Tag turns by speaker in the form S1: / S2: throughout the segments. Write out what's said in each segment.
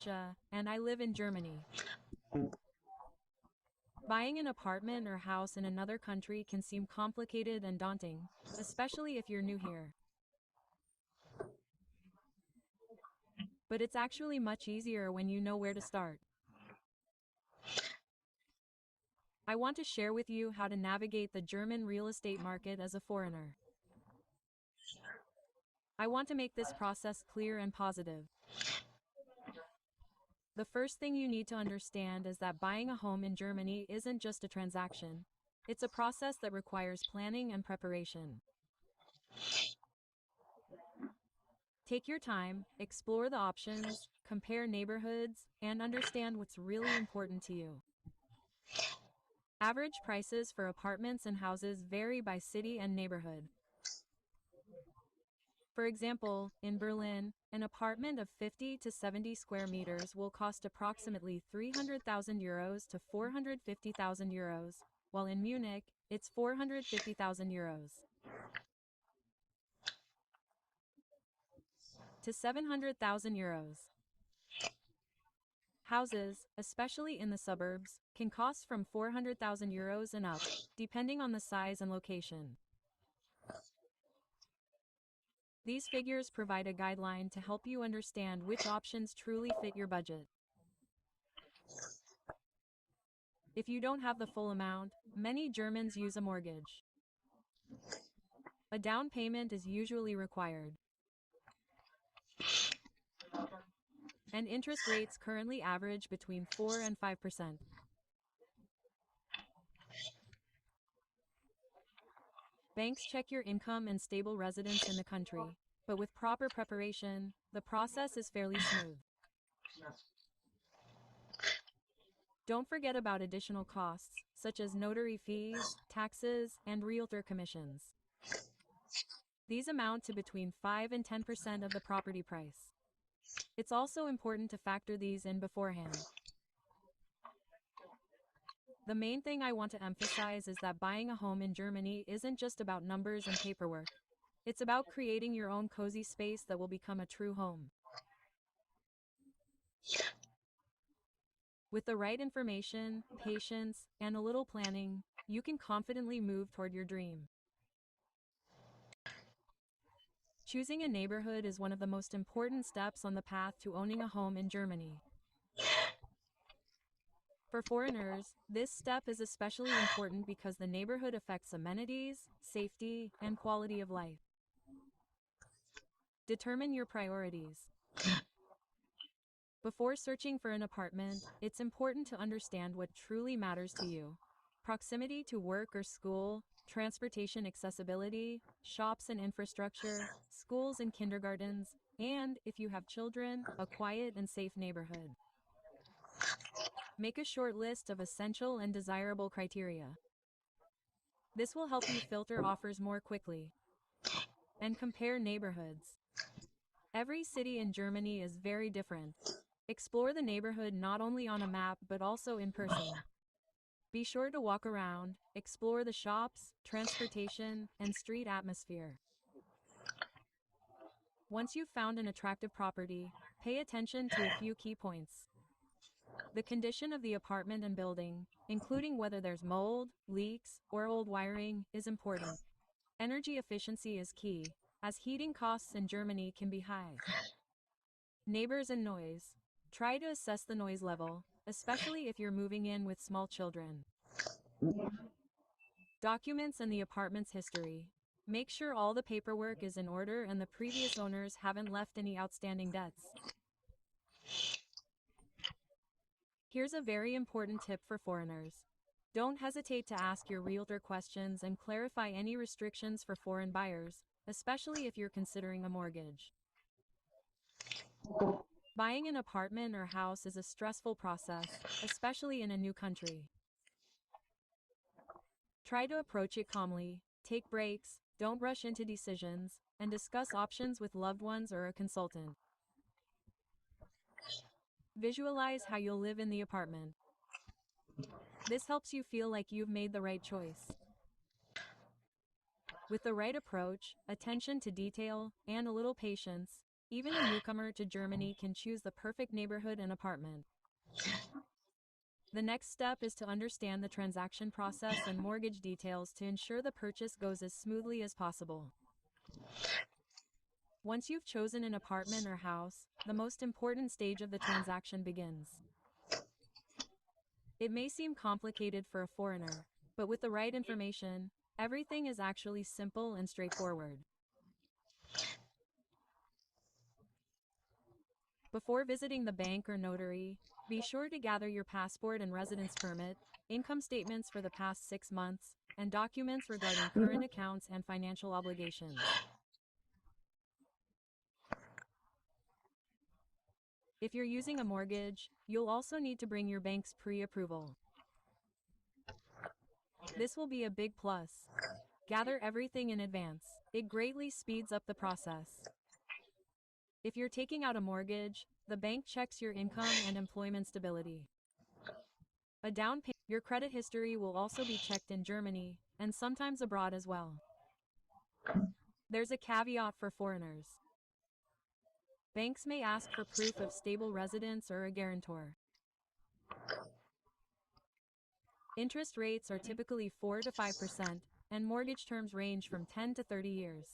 S1: Russia, and I live in Germany. Buying an apartment or house in another country can seem complicated and daunting, especially if you're new here. But it's actually much easier when you know where to start. I want to share with you how to navigate the German real estate market as a foreigner. I want to make this process clear and positive. The first thing you need to understand is that buying a home in Germany isn't just a transaction. It's a process that requires planning and preparation. Take your time, explore the options, compare neighborhoods, and understand what's really important to you. Average prices for apartments and houses vary by city and neighborhood. For example, in Berlin, an apartment of 50 to 70 square meters will cost approximately €300,000 to €450,000, while in Munich, it's €450,000 to €700,000. Houses, especially in the suburbs, can cost from €400,000 and up, depending on the size and location. These figures provide a guideline to help you understand which options truly fit your budget. If you don't have the full amount, many Germans use a mortgage. A down payment is usually required, and interest rates currently average between 4 and 5%. Banks check your income and stable residence in the country, but with proper preparation, the process is fairly smooth. Don't forget about additional costs, such as notary fees, taxes, and realtor commissions. These amount to between 5 and 10% of the property price. It's also important to factor these in beforehand. The main thing I want to emphasize is that buying a home in Germany isn't just about numbers and paperwork. It's about creating your own cozy space that will become a true home. With the right information, patience, and a little planning, you can confidently move toward your dream. Choosing a neighborhood is one of the most important steps on the path to owning a home in Germany. For foreigners, this step is especially important because the neighborhood affects amenities, safety, and quality of life. Determine your priorities. Before searching for an apartment, it's important to understand what truly matters to you. Proximity to work or school, transportation accessibility, shops and infrastructure, schools and kindergartens, and, if you have children, a quiet and safe neighborhood. Make a short list of essential and desirable criteria. This will help you filter offers more quickly. And compare neighborhoods. Every city in Germany is very different. Explore the neighborhood not only on a map but also in person. Be sure to walk around, explore the shops, transportation, and street atmosphere. Once you've found an attractive property, pay attention to a few key points. The condition of the apartment and building, including whether there's mold, leaks, or old wiring, is important. Energy efficiency is key, as heating costs in Germany can be high. Neighbors and noise. Try to assess the noise level, especially if you're moving in with small children. Documents and the apartment's history. Make sure all the paperwork is in order and the previous owners haven't left any outstanding debts. Here's a very important tip for foreigners. Don't hesitate to ask your realtor questions and clarify any restrictions for foreign buyers, especially if you're considering a mortgage. Buying an apartment or house is a stressful process, especially in a new country. Try to approach it calmly, take breaks, don't rush into decisions, and discuss options with loved ones or a consultant. Visualize how you'll live in the apartment. This helps you feel like you've made the right choice. With the right approach, attention to detail, and a little patience, Even a newcomer to Germany can choose the perfect neighborhood and apartment. The next step is to understand the transaction process and mortgage details to ensure the purchase goes as smoothly as possible. Once you've chosen an apartment or house, the most important stage of the transaction begins. It may seem complicated for a foreigner, but with the right information, everything is actually simple and straightforward. Before visiting the bank or notary, be sure to gather your passport and residence permit, income statements for the past 6 months, and documents regarding current accounts and financial obligations. If you're using a mortgage, you'll also need to bring your bank's pre-approval. This will be a big plus. Gather everything in advance. It greatly speeds up the process. If you're taking out a mortgage, the bank checks your income and employment stability. Your credit history will also be checked in Germany, and sometimes abroad as well. There's a caveat for foreigners. Banks may ask for proof of stable residence or a guarantor. Interest rates are typically 4 to 5%, and mortgage terms range from 10 to 30 years.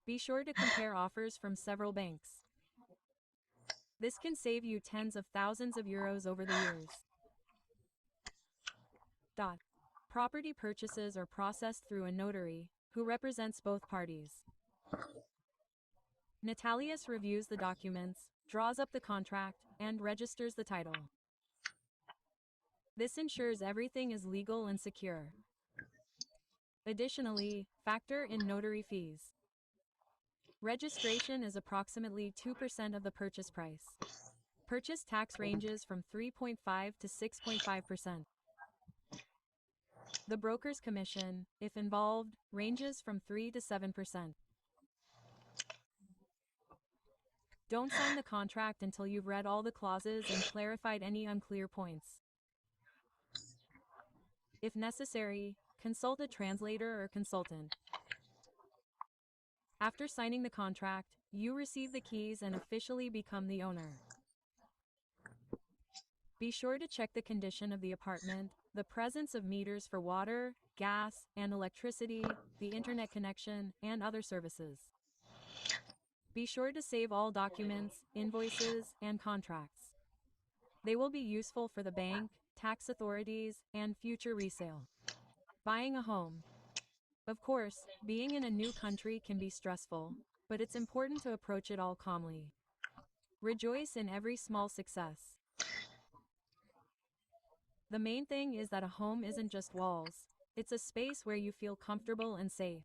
S1: Be sure to compare offers from several banks. This can save you tens of thousands of euros over the years. Property purchases are processed through a notary, who represents both parties. Notarius reviews the documents, draws up the contract, and registers the title. This ensures everything is legal and secure. Additionally, factor in notary fees. Registration is approximately 2% of the purchase price. Purchase tax ranges from 3.5 to 6.5%. The broker's commission, if involved, ranges from 3 to 7%. Don't sign the contract until you've read all the clauses and clarified any unclear points. If necessary, consult a translator or consultant. After signing the contract, you receive the keys and officially become the owner. Be sure to check the condition of the apartment, the presence of meters for water, gas, and electricity, the internet connection, and other services. Be sure to save all documents, invoices, and contracts. They will be useful for the bank, tax authorities, and future resale. Buying a home. Of course, being in a new country can be stressful, but it's important to approach it all calmly. Rejoice in every small success. The main thing is that a home isn't just walls, it's a space where you feel comfortable and safe.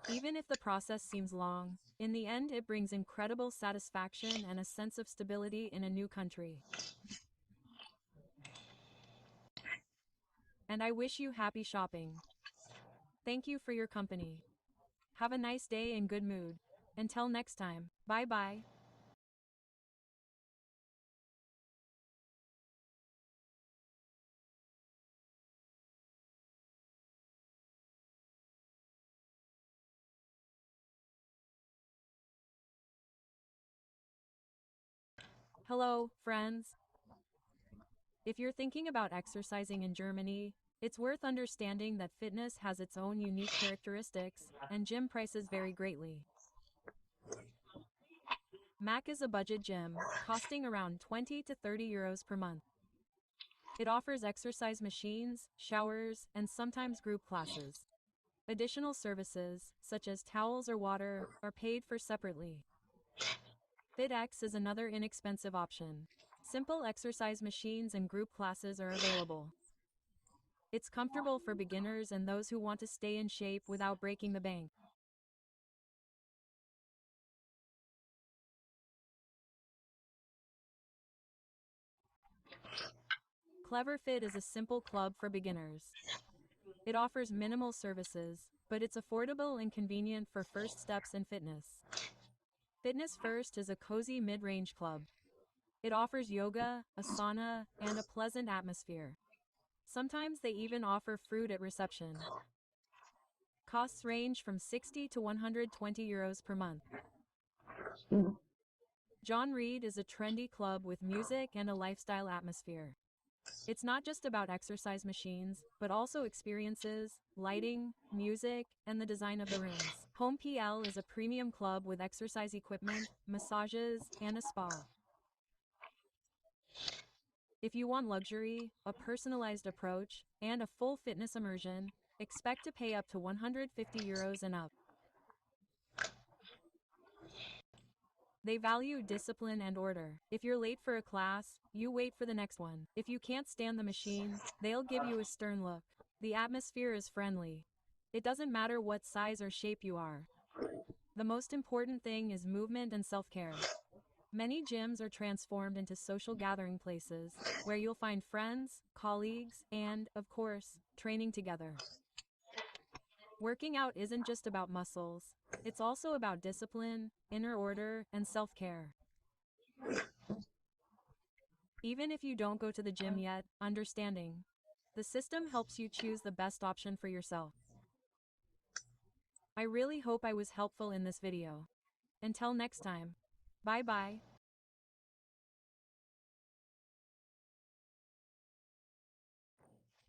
S1: Even if the process seems long, in the end it brings incredible satisfaction and a sense of stability in a new country. And I wish you happy shopping. Thank you for your company. Have a nice day and good mood. Until next time, bye-bye. Hello, friends. If you're thinking about exercising in Germany, it's worth understanding that fitness has its own unique characteristics, and gym prices vary greatly. Mac is a budget gym, costing around 20 to 30 euros per month. It offers exercise machines, showers, and sometimes group classes. Additional services, such as towels or water, are paid for separately. FitX is another inexpensive option. Simple exercise machines and group classes are available. It's comfortable for beginners and those who want to stay in shape without breaking the bank. CleverFit is a simple club for beginners. It offers minimal services, but it's affordable and convenient for first steps in fitness. Fitness First is a cozy mid-range club. It offers yoga, a sauna, and a pleasant atmosphere. Sometimes they even offer fruit at reception. Costs range from 60 to €120 per month. John Reed is a trendy club with music and a lifestyle atmosphere. It's not just about exercise machines, but also experiences, lighting, music, and the design of the rooms. Home PL is a premium club with exercise equipment, massages, and a spa. If you want luxury, a personalized approach, and a full fitness immersion, expect to pay up to €150 and up. They value discipline and order. If you're late for a class, you wait for the next one. If you can't stand the machine, they'll give you a stern look. The atmosphere is friendly. It doesn't matter what size or shape you are. The most important thing is movement and self-care. Many gyms are transformed into social gathering places, where you'll find friends, colleagues, and, of course, training together. Working out isn't just about muscles. It's also about discipline, inner order, and self-care. Even if you don't go to the gym yet, understanding the system helps you choose the best option for yourself. I really hope I was helpful in this video. Until next time. Bye-bye.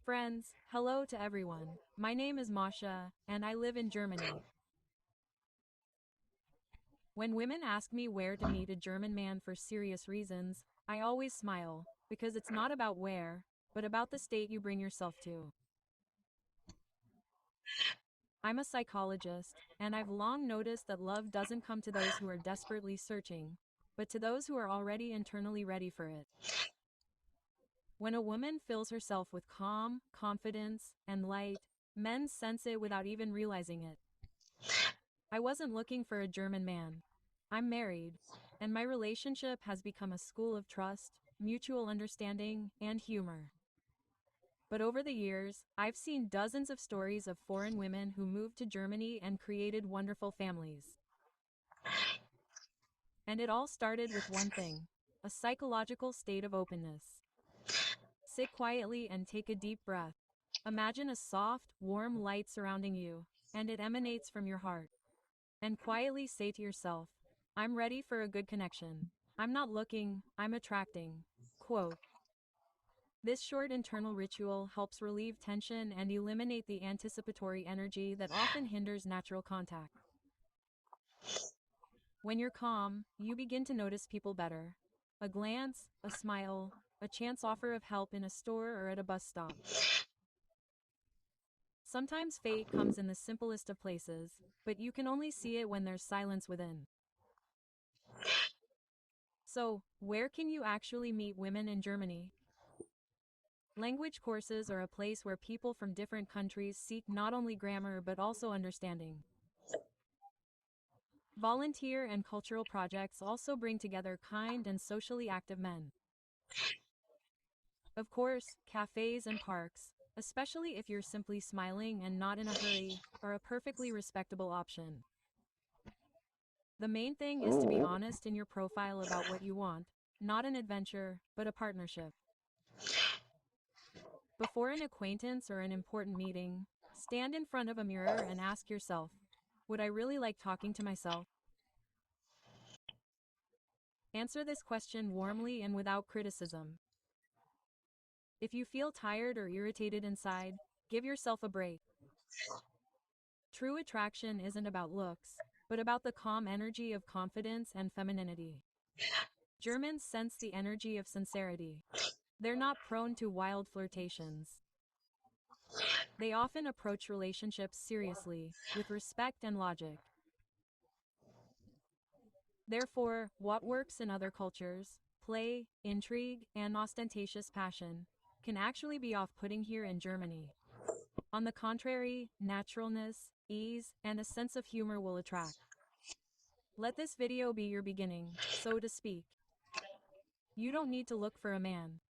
S1: Friends, hello to everyone. My name is Masha, and I live in Germany. When women ask me where to meet a German man for serious reasons, I always smile, because it's not about where, but about the state you bring yourself to. I'm a psychologist, and I've long noticed that love doesn't come to those who are desperately searching, but to those who are already internally ready for it. When a woman fills herself with calm, confidence, and light, men sense it without even realizing it. I wasn't looking for a German man. I'm married, and my relationship has become a school of trust, mutual understanding, and humor. But over the years, I've seen dozens of stories of foreign women who moved to Germany and created wonderful families. And it all started with one thing: a psychological state of openness. Sit quietly and take a deep breath. Imagine a soft, warm light surrounding you, and it emanates from your heart. And quietly say to yourself, I'm ready for a good connection. I'm not looking, I'm attracting. Quote. This short internal ritual helps relieve tension and eliminate the anticipatory energy that often hinders natural contact. When you're calm, you begin to notice people better. A glance, a smile, a chance offer of help in a store or at a bus stop. Sometimes fate comes in the simplest of places, but you can only see it when there's silence within. So, where can you actually meet women in Germany? Language courses are a place where people from different countries seek not only grammar but also understanding. Volunteer and cultural projects also bring together kind and socially active men. Of course, cafes and parks, especially if you're simply smiling and not in a hurry, are a perfectly respectable option. The main thing is to be honest in your profile about what you want, not an adventure, but a partnership. Before an acquaintance or an important meeting, stand in front of a mirror and ask yourself, would I really like talking to myself? Answer this question warmly and without criticism. If you feel tired or irritated inside, give yourself a break. True attraction isn't about looks, but about the calm energy of confidence and femininity. Germans sense the energy of sincerity. They're not prone to wild flirtations. They often approach relationships seriously, with respect and logic. Therefore, what works in other cultures, play, intrigue, and ostentatious passion, can actually be off-putting here in Germany. On the contrary, naturalness, ease, and a sense of humor will attract. Let this video be your beginning, so to speak. You don't need to look for a man.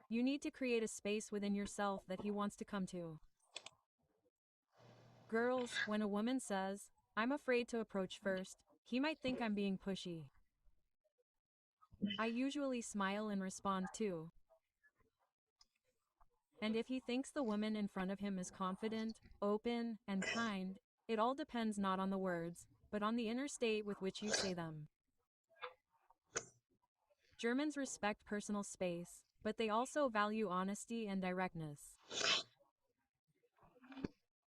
S1: You need to create a space within yourself that he wants to come to. Girls, when a woman says, I'm afraid to approach first, he might think I'm being pushy. I usually smile and respond too. And if he thinks the woman in front of him is confident, open, and kind, it all depends not on the words, but on the inner state with which you say them. Germans respect personal space, but they also value honesty and directness.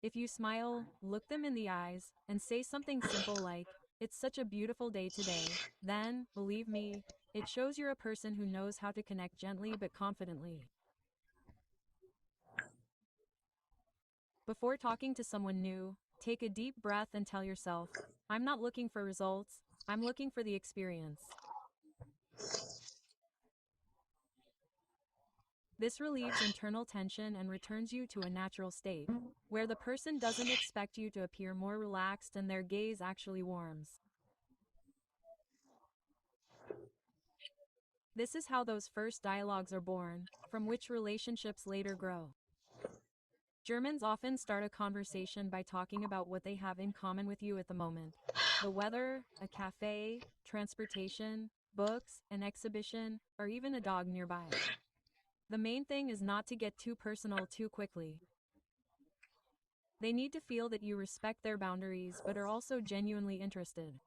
S1: If you smile, look them in the eyes, and say something simple like, "It's such a beautiful day today," then, believe me, it shows you're a person who knows how to connect gently but confidently. Before talking to someone new, take a deep breath and tell yourself, "I'm not looking for results, I'm looking for the experience." This relieves internal tension and returns you to a natural state, where the person doesn't expect you to appear more relaxed and their gaze actually warms. This is how those first dialogues are born, from which relationships later grow. Germans often start a conversation by talking about what they have in common with you at the moment: the weather, a cafe, transportation, books, an exhibition, or even a dog nearby. The main thing is not to get too personal too quickly. They need to feel that you respect their boundaries but are also genuinely interested.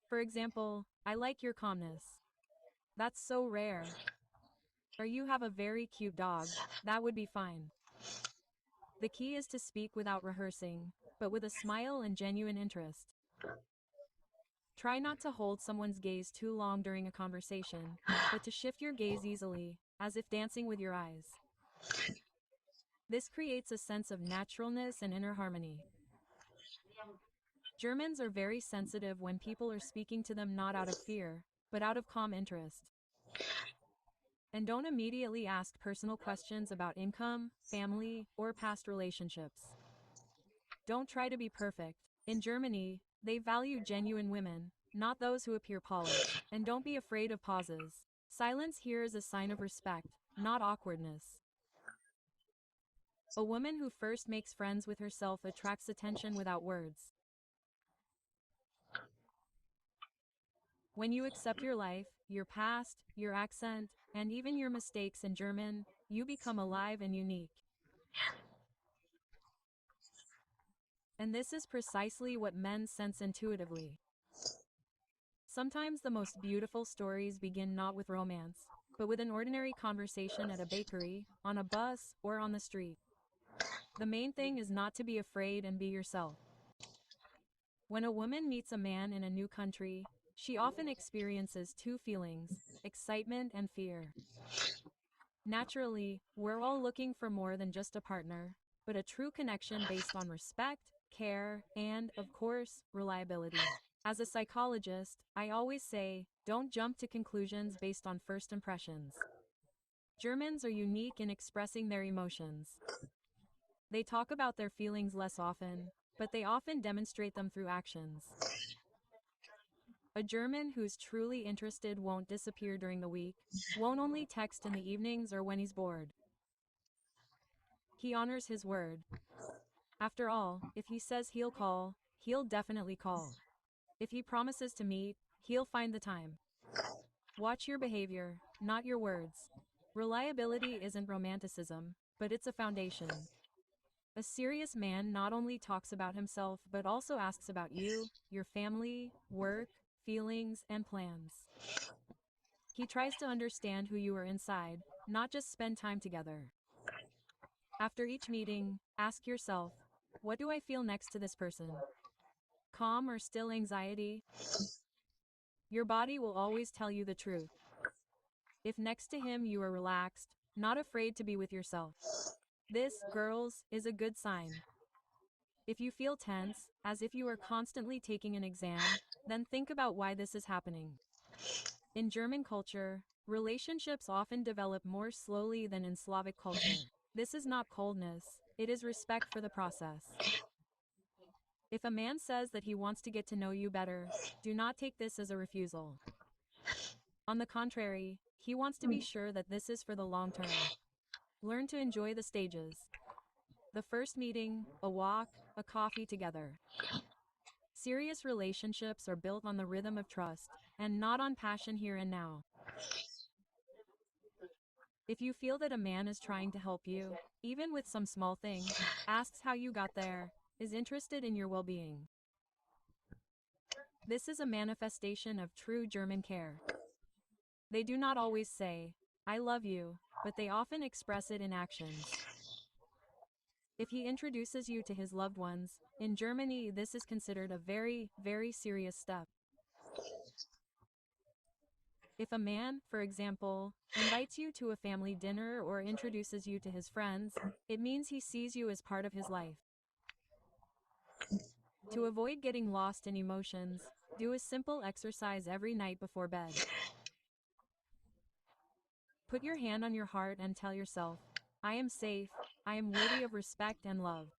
S1: For example, "I like your calmness. That's so rare." Or, "You have a very cute dog. That would be fine." The key is to speak without rehearsing, but with a smile and genuine interest. Try not to hold someone's gaze too long during a conversation, but to shift your gaze easily, as if dancing with your eyes. This creates a sense of naturalness and inner harmony. Germans are very sensitive when people are speaking to them not out of fear, but out of calm interest. And don't immediately ask personal questions about income, family, or past relationships. Don't try to be perfect. In Germany, they value genuine women, not those who appear polished. And don't be afraid of pauses. Silence here is a sign of respect, not awkwardness. A woman who first makes friends with herself attracts attention without words. When you accept your life, your past, your accent, and even your mistakes in German, you become alive and unique. And this is precisely what men sense intuitively. Sometimes the most beautiful stories begin not with romance, but with an ordinary conversation at a bakery, on a bus, or on the street. The main thing is not to be afraid and be yourself. When a woman meets a man in a new country, she often experiences two feelings: excitement and fear. Naturally, we're all looking for more than just a partner, but a true connection based on respect, care, and, of course, reliability. As a psychologist, I always say, don't jump to conclusions based on first impressions. Germans are unique in expressing their emotions. They talk about their feelings less often, but they often demonstrate them through actions. A German who's truly interested won't disappear during the week, won't only text in the evenings or when he's bored. He honors his word. After all, if he says he'll call, he'll definitely call. If he promises to meet, he'll find the time. Watch your behavior, not your words. Reliability isn't romanticism, but it's a foundation. A serious man not only talks about himself but also asks about you, your family, work, feelings, and plans. He tries to understand who you are inside, not just spend time together. After each meeting, ask yourself, what do I feel next to this person? Calm or still anxiety? Your body will always tell you the truth. If next to him you are relaxed, not afraid to be with yourself, this, girls, is a good sign. If you feel tense, as if you are constantly taking an exam, then think about why this is happening. In German culture, relationships often develop more slowly than in Slavic culture. This is not coldness, it is respect for the process. If a man says that he wants to get to know you better, do not take this as a refusal. On the contrary, he wants to be sure that this is for the long term. Learn to enjoy the stages. The first meeting, a walk, a coffee together. Serious relationships are built on the rhythm of trust, and not on passion here and now. If you feel that a man is trying to help you, even with some small thing, asks how you got there, is interested in your well-being. This is a manifestation of true German care. They do not always say, "I love you," but they often express it in actions. If he introduces you to his loved ones, in Germany this is considered a very, very serious step. If a man, for example, invites you to a family dinner or introduces you to his friends, it means he sees you as part of his life. To avoid getting lost in emotions, do a simple exercise every night before bed. Put your hand on your heart and tell yourself, "I am safe, I am worthy of respect and love."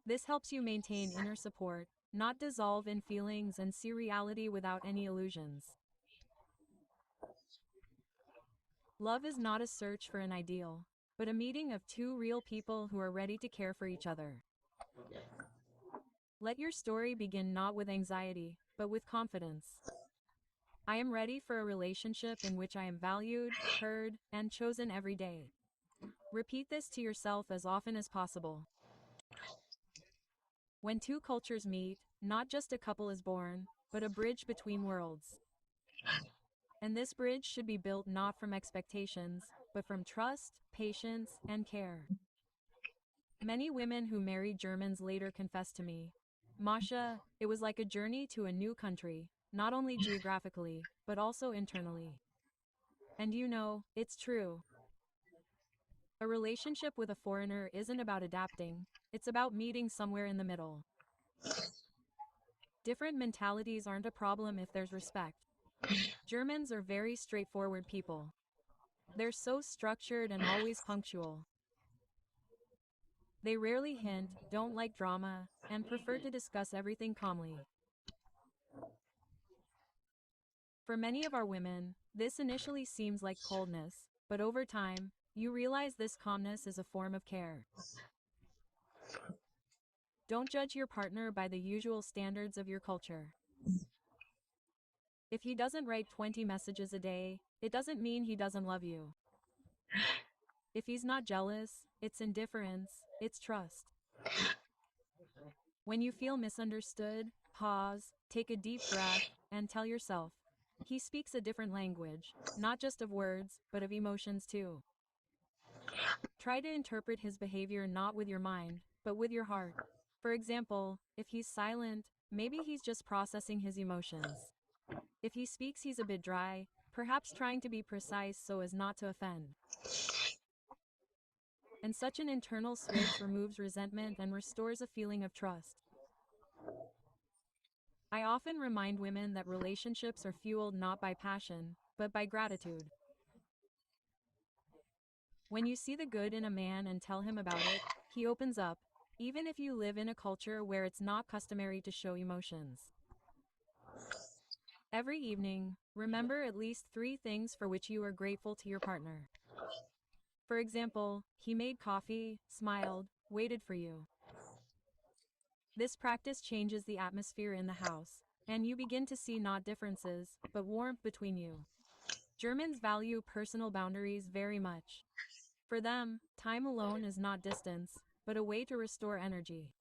S1: This helps you maintain inner support, not dissolve in feelings and see reality without any illusions. Love is not a search for an ideal, but a meeting of two real people who are ready to care for each other. Let your story begin not with anxiety, but with confidence. I am ready for a relationship in which I am valued, heard, and chosen every day. Repeat this to yourself as often as possible. When two cultures meet, not just a couple is born, but a bridge between worlds. And this bridge should be built not from expectations, but from trust, patience, and care. Many women who married Germans later confessed to me, "Masha, it was like a journey to a new country, not only geographically, but also internally." And you know, it's true. A relationship with a foreigner isn't about adapting, it's about meeting somewhere in the middle. Different mentalities aren't a problem if there's respect. Germans are very straightforward people. They're so structured and always punctual. They rarely hint, don't like drama, and prefer to discuss everything calmly. For many of our women, this initially seems like coldness, but over time, you realize this calmness is a form of care. Don't judge your partner by the usual standards of your culture. If he doesn't write 20 messages a day, it doesn't mean he doesn't love you. If he's not jealous, it's indifference, it's trust. When you feel misunderstood, pause, take a deep breath, and tell yourself, he speaks a different language, not just of words, but of emotions too. Try to interpret his behavior not with your mind, but with your heart. For example, if he's silent, maybe he's just processing his emotions. If he speaks, he's a bit dry, perhaps trying to be precise so as not to offend. And such an internal switch removes resentment and restores a feeling of trust. I often remind women that relationships are fueled not by passion, but by gratitude. When you see the good in a man and tell him about it, he opens up, even if you live in a culture where it's not customary to show emotions. Every evening, remember at least 3 things for which you are grateful to your partner. For example, he made coffee, smiled, waited for you. This practice changes the atmosphere in the house, and you begin to see not differences, but warmth between you. Germans value personal boundaries very much. For them, time alone is not distance, but a way to restore energy.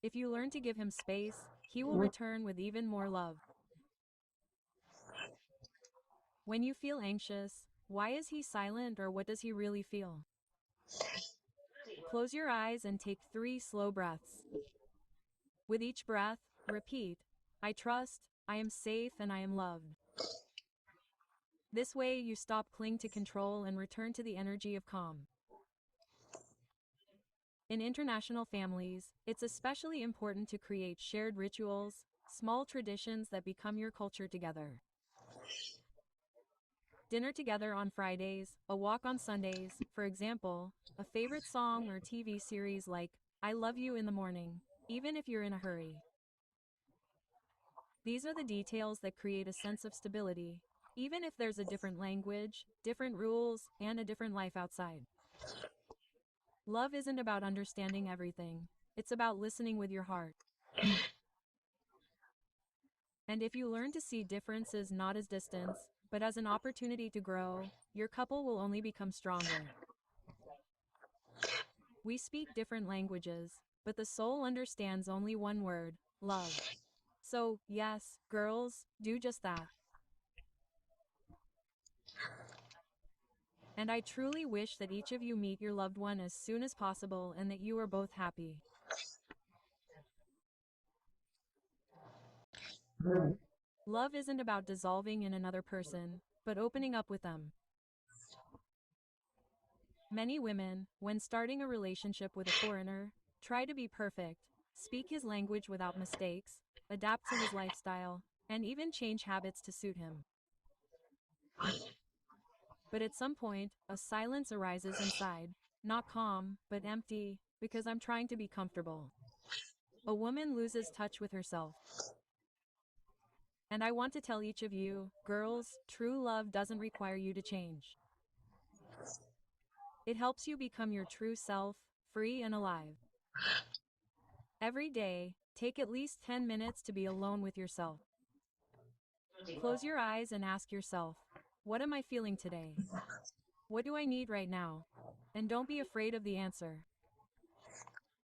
S1: If you learn to give him space, he will return with even more love. When you feel anxious, why is he silent or what does he really feel? Close your eyes and take 3 slow breaths. With each breath, repeat, "I trust, I am safe, and I am loved." This way you stop clinging to control and return to the energy of calm. In international families, it's especially important to create shared rituals, small traditions that become your culture together. Dinner together on Fridays, a walk on Sundays, for example, a favorite song or TV series like "I Love You in the Morning," even if you're in a hurry. These are the details that create a sense of stability, even if there's a different language, different rules, and a different life outside. Love isn't about understanding everything, it's about listening with your heart. And if you learn to see differences not as distance, but as an opportunity to grow, your couple will only become stronger. We speak different languages, but the soul understands only one word: love. So, yes, girls, do just that. And I truly wish that each of you meet your loved one as soon as possible and that you are both happy. Love isn't about dissolving in another person, but opening up with them. Many women, when starting a relationship with a foreigner, try to be perfect, speak his language without mistakes, adapt to his lifestyle, and even change habits to suit him. But at some point, a silence arises inside, not calm, but empty, because I'm trying to be comfortable. A woman loses touch with herself. And I want to tell each of you, girls, true love doesn't require you to change. It helps you become your true self, free and alive. Every day, take at least 10 minutes to be alone with yourself. Close your eyes and ask yourself, what am I feeling today? What do I need right now? And don't be afraid of the answer.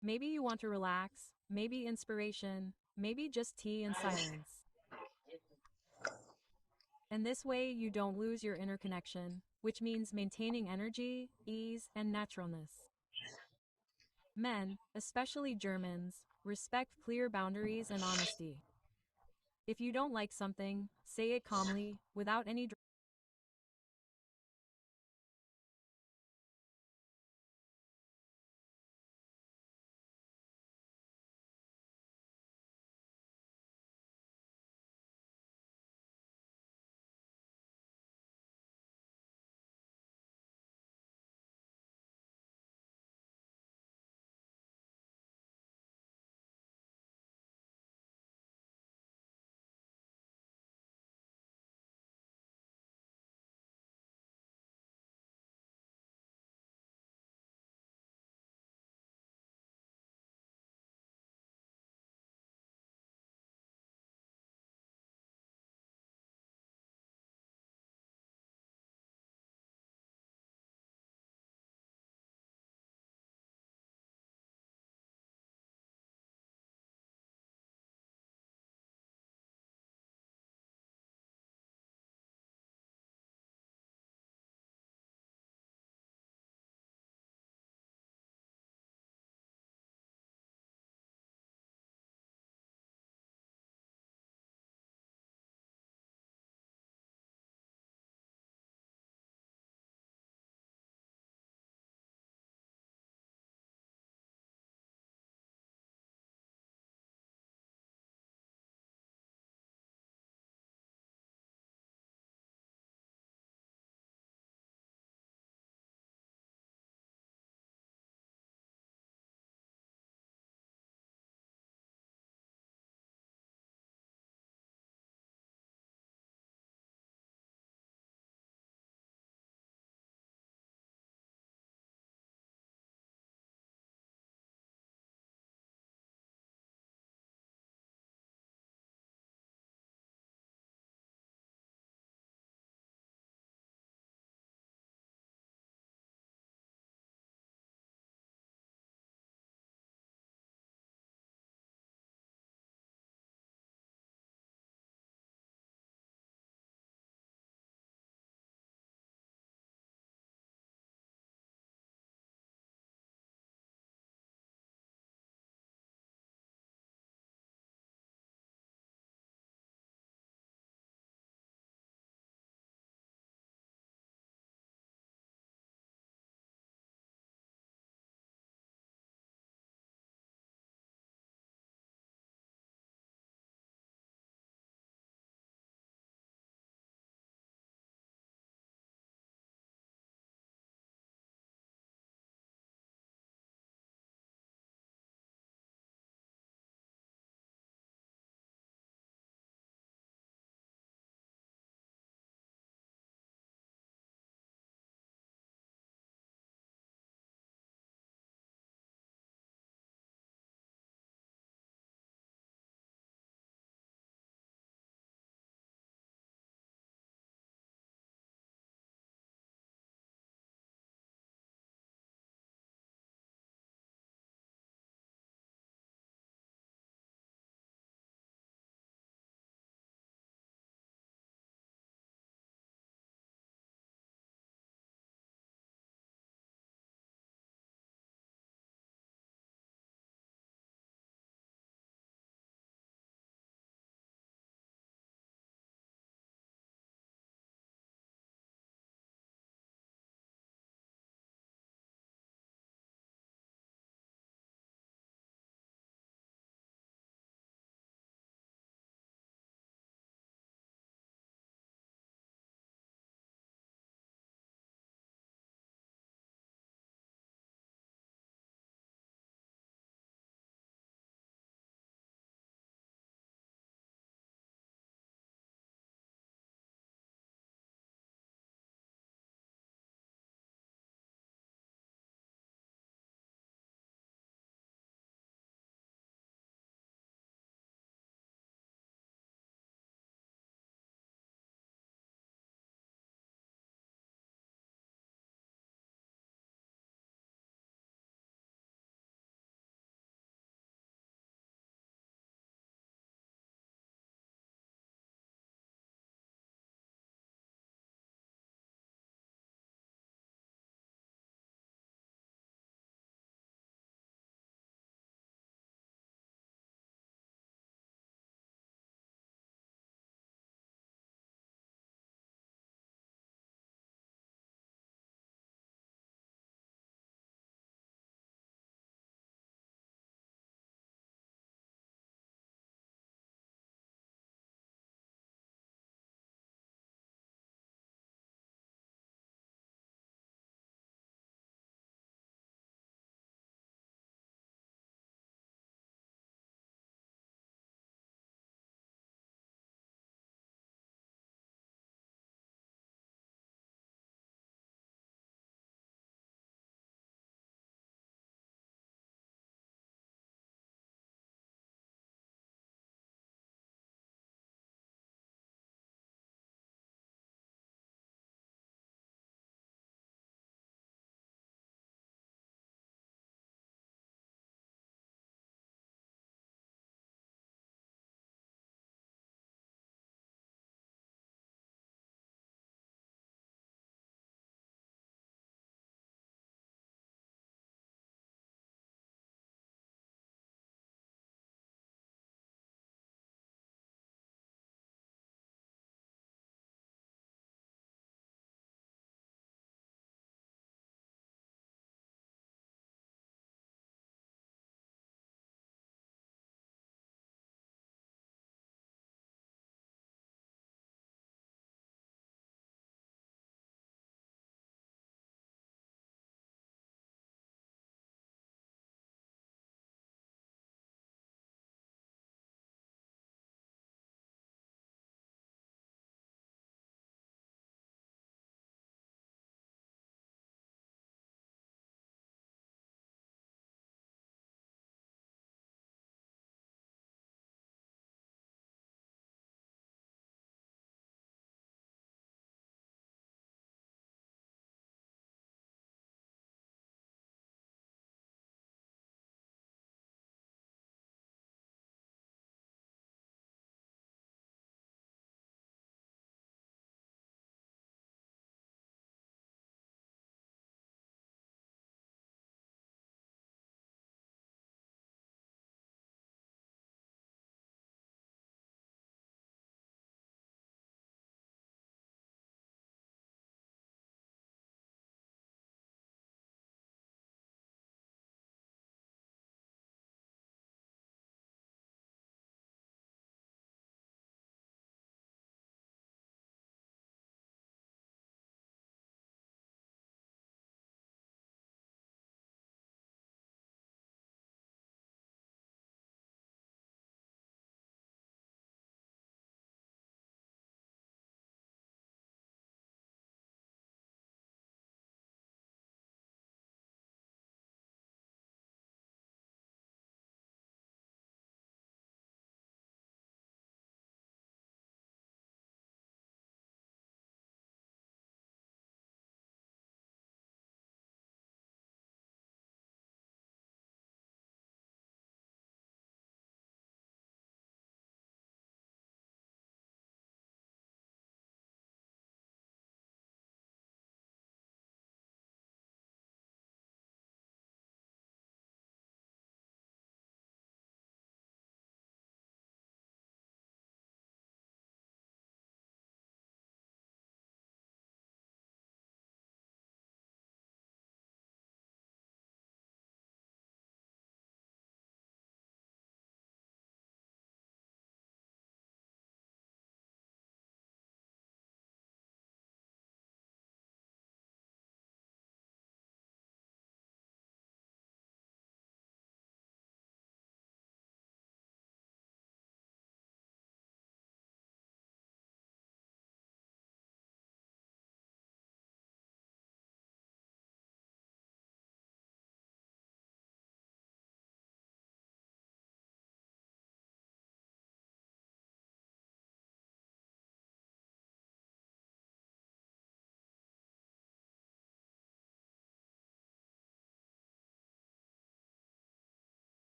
S1: Maybe you want to relax, maybe inspiration, maybe just tea and silence. And this way you don't lose your inner connection, which means maintaining energy, ease, and naturalness. Men, especially Germans, respect clear boundaries and honesty. If you don't like something, say it calmly, without any